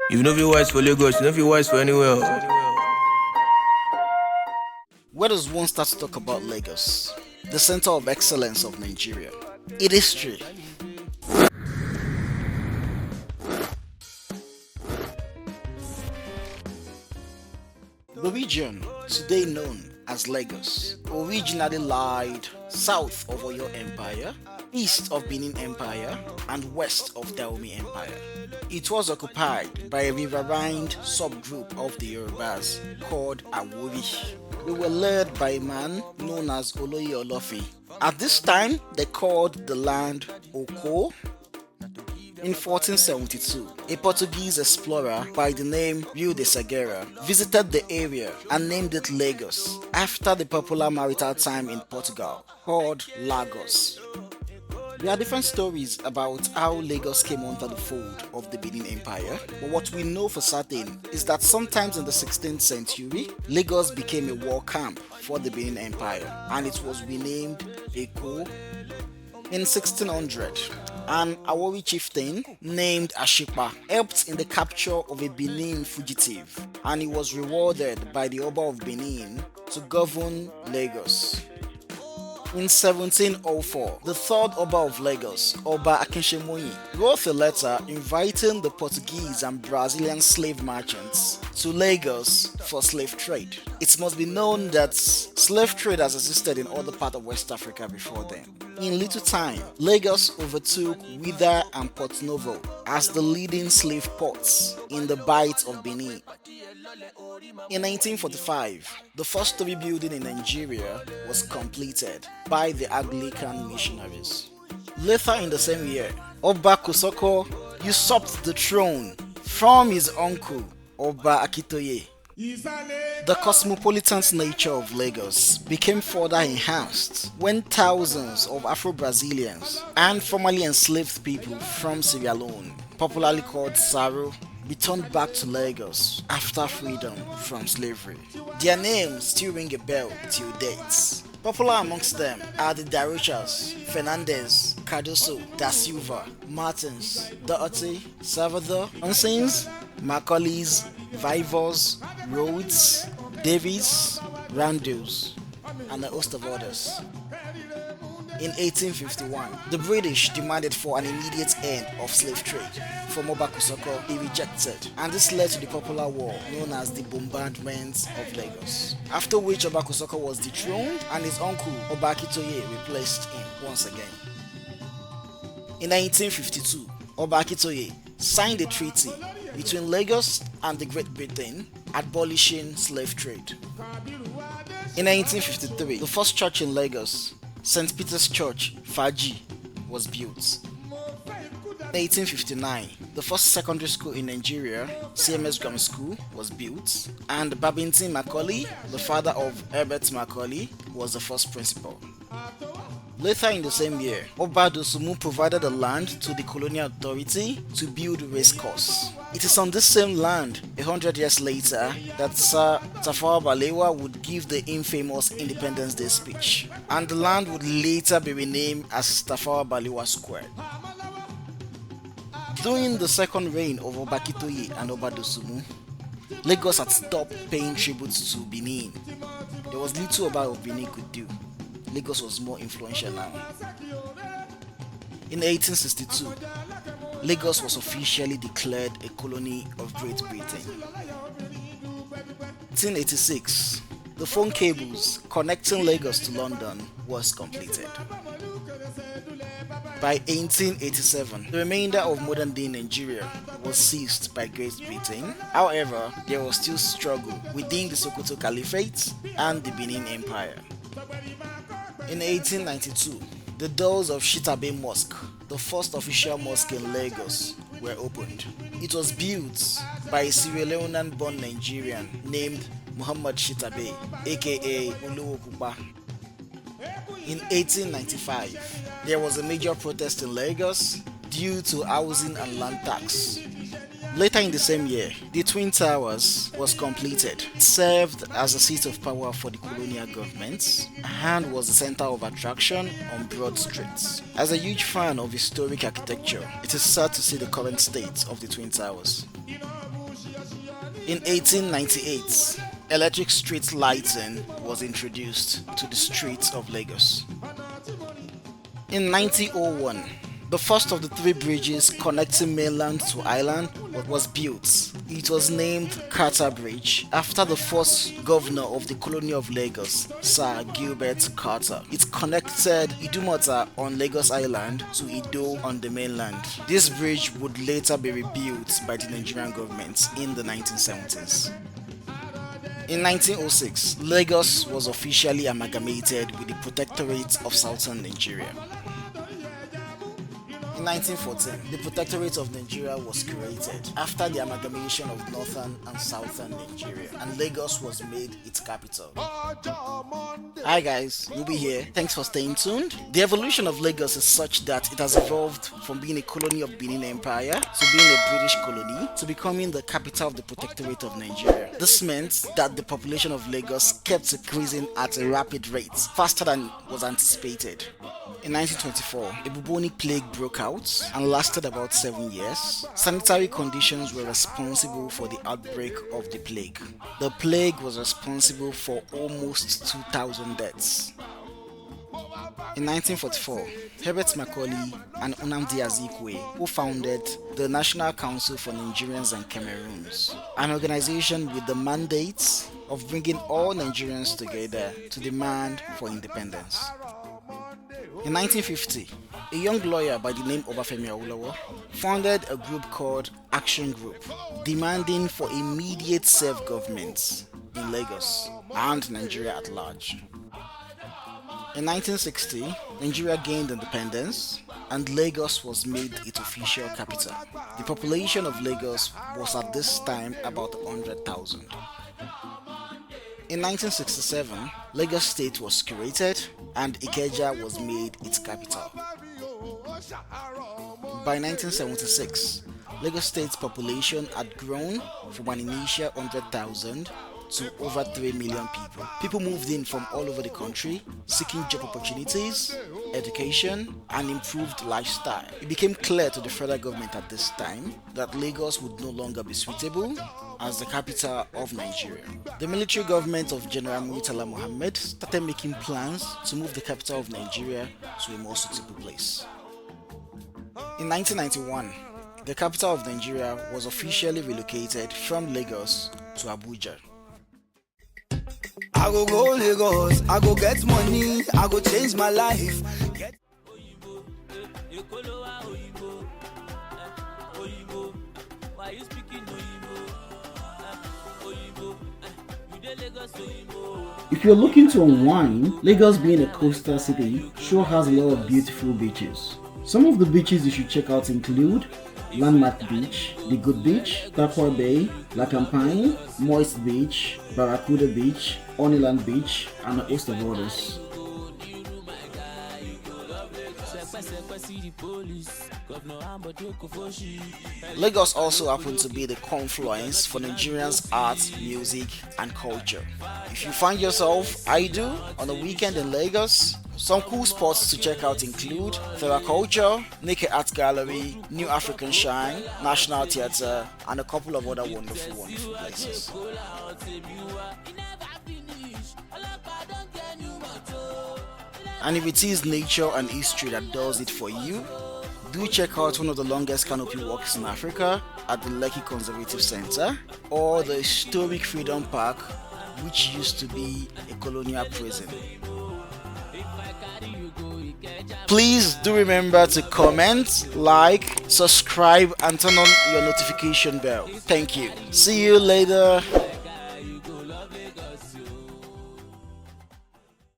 You know if you wise for Lagos, you know if you wise for anywhere. Where does one start to talk about Lagos, the center of excellence of Nigeria? Its history. The region, today known as Lagos, originally lied south of Oyo Empire, east of Benin Empire, and west of Dahomey Empire. It was occupied by a riverine subgroup of the Yorubas called Awori. They were led by a man known as Oloye Olofi. At this time, they called the land Oko. In 1472, a Portuguese explorer by the name Rio de Segura visited the area and named it Lagos after the popular maritime town in Portugal called Lagos. There are different stories about how Lagos came under the fold of the Benin Empire, but what we know for certain is that sometimes in the 16th century, Lagos became a war camp for the Benin Empire and it was renamed Eko. In 1600, an Awori chieftain named Ashipa helped in the capture of a Benin fugitive and he was rewarded by the Oba of Benin to govern Lagos. In 1704, the third Oba of Lagos, Oba Akinshemoyi, wrote a letter inviting the Portuguese and Brazilian slave merchants to Lagos for slave trade. It must be known that slave trade has existed in other parts of West Africa before then. In little time, Lagos overtook Ouidah and Port Novo as the leading slave ports in the Bight of Benin. In 1945, the first story building in Nigeria was completed by the Anglican missionaries. Later in the same year, Oba Kosoko usurped the throne from his uncle, Oba Akitoye. The cosmopolitan nature of Lagos became further enhanced when thousands of Afro-Brazilians and formerly enslaved people from Sierra Leone, popularly called Saro, returned back to Lagos after freedom from slavery. Their names still ring a bell till date. Popular amongst them are the Darochas, Fernandez, Cardoso, Da Silva, Martins, Doherty, Salvador, Unsins, Macaulays, Vivos, Rhodes, Davies, Randalls, and a host of others. In 1851, the British demanded for an immediate end of slave trade. From Oba Kosoko, he rejected, and this led to the popular war known as the Bombardment of Lagos. After which Oba Kosoko was dethroned and his uncle Oba Akitoye replaced him once again. In 1952, Oba Akitoye signed a treaty between Lagos and the Great Britain abolishing slave trade. In 1953, the first church in Lagos, St. Peter's Church, Faji, was built. In 1859, the first secondary school in Nigeria, CMS Grammar School, was built, and Babington Macaulay, the father of Herbert Macaulay, was the first principal. Later in the same year, Oba Dosumu provided the land to the colonial authority to build a race course. It is on this same land, 100 years later, that Sir Tafawa Balewa would give the infamous Independence Day speech, and the land would later be renamed as Tafawa Balewa Square. During the second reign of Oba Akitoye and Oba Dosumu, Lagos had stopped paying tribute to Benin. There was little Oba of Benin could do. Lagos was more influential now. In 1862, Lagos was officially declared a colony of Great Britain. 1886, the phone cables connecting Lagos to London was completed. By 1887, the remainder of modern-day Nigeria was seized by Great Britain. However, there was still struggle within the Sokoto Caliphate and the Benin Empire. In 1892, the doors of Shitabe Mosque, the first official mosque in Lagos, were opened. It was built by a Sierra Leonean-born Nigerian named Muhammad Shitabe, aka Uluwo Kupa. In 1895, there was a major protest in Lagos due to housing and land tax. Later in the same year, the Twin Towers was completed. It served as a seat of power for the colonial government and was the center of attraction on Broad Street. As a huge fan of historic architecture, it is sad to see the current state of the Twin Towers. In 1898, electric street lighting was introduced to the streets of Lagos. In 1901, the first of the three bridges connecting mainland to island was built. It was named Carter Bridge after the first governor of the colony of Lagos, Sir Gilbert Carter. It connected Idumota on Lagos Island to Ido on the mainland. This bridge would later be rebuilt by the Nigerian government in the 1970s. In 1906, Lagos was officially amalgamated with the Protectorate of Southern Nigeria. In 1914, the Protectorate of Nigeria was created after the amalgamation of Northern and Southern Nigeria, and Lagos was made its capital. Hi guys, we'll be here. Thanks for staying tuned. The evolution of Lagos is such that it has evolved from being a colony of Benin Empire to being a British colony to becoming the capital of the Protectorate of Nigeria. This meant that the population of Lagos kept increasing at a rapid rate, faster than was anticipated. In 1924, a bubonic plague broke out and lasted about 7 years. Sanitary conditions were responsible for the outbreak of the plague. The plague was responsible for almost 2,000 deaths. In 1944, Herbert Macaulay and Nnamdi Azikiwe, who founded the National Council for Nigerians and Cameroons, an organization with the mandate of bringing all Nigerians together to demand for independence. In 1950, a young lawyer by the name of Obafemi Awolowo founded a group called Action Group, demanding for immediate self-government in Lagos and Nigeria at large. In 1960, Nigeria gained independence and Lagos was made its official capital. The population of Lagos was at this time about 100,000. In 1967, Lagos State was created and Ikeja was made its capital. By 1976, Lagos State's population had grown from an initial 100,000 to over 3 million people. People moved in from all over the country seeking job opportunities, education, and improved lifestyle. It became clear to the federal government at this time that Lagos would no longer be suitable as the capital of Nigeria. The military government of General Murtala Muhammad started making plans to move the capital of Nigeria to a more suitable place. In 1991, the capital of Nigeria was officially relocated from Lagos to Abuja. I go Lagos, I go get money, I go change my life. If you're looking to unwind, Lagos being a coastal city sure has a lot of beautiful beaches. Some of the beaches you should check out include Landmark Beach, The Good Beach, Tarkwa Bay, La Campagne, Moist Beach, Barracuda Beach, Oniland Beach, and a host of others. Lagos also happens to be the confluence for Nigerians' art, music, and culture. If you find yourself idle on a weekend in Lagos, some cool spots to check out include Thera Culture, Nike Art Gallery, New African Shine, National Theatre, and a couple of other wonderful places. And if it is nature and history that does it for you, do check out one of the longest canopy walks in Africa at the Lekki Conservative Center or the historic Freedom Park, which used to be a colonial prison. Please do remember to comment, like, subscribe, and turn on your notification bell. Thank you. See you later.